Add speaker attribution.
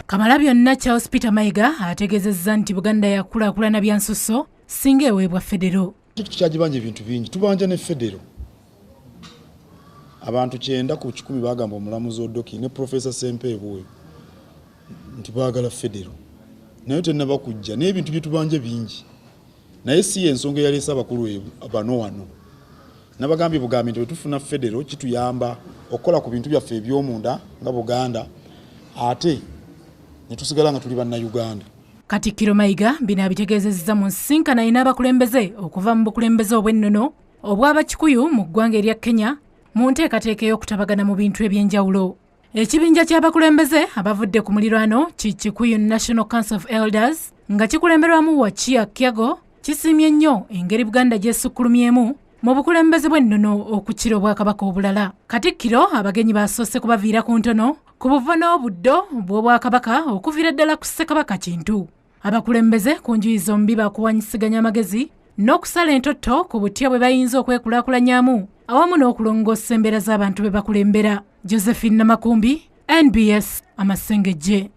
Speaker 1: Kamalabyonna Charles Peter Mayiga ategeezezza nti Buganda yakulaakulana bya nsusso singa eweebwa federo.
Speaker 2: Tukyagibanja ebintu bingi tubanja ne federo. Abantu 9 ku 10 bagamba omulamuzi Odoki ne Professor Sempeebwe nti baagala federo. Naye tennaba kujja n'ebintu bye tubanja bingi. Naye si ensonga yaleesa abakulu abano wano. Nabagambye bugambi nti tufuna federo kituyamba okukola ku bintu byaffe eby'omunda nga Buganda ate ne tusigala nga tuli banna Uganda.
Speaker 1: Katikkiro Mayiga bino abitegeezezza mu nsinkana n'abakulembeze okuva mu bukulembeze obw'ennono obw'Abakikuyu mu ggwanga erya Kenya mu nteekateeka y'okutabagana mu bintu eby'enjawulo. Ekibinja ky'abakulembeze abavudde ku muliraano Kikuyu National Council of Elders nga kikulemberwamu Wachia Kyago kisiimye nnyo engeri Buganda gyesukkulumyemu mu bukulembeze bw'ennono okukira Obwakabaka obulala. Katikkiro abagenyi basoose kubaviira ku ntono ku buva n'obuddo bw'Obwakabaka okuviira ddala ku Ssekabaka Kintu. Abakulembeze ku njuyi zombi bakuwanyisiganya amagezi n'okusala entotto ku butya bwe bayinza okwekulaakulanyamu awamu n'okulongoosa embeera z'abantu be bakulembera. Josephine Namakumbi, NBS Amasengejje.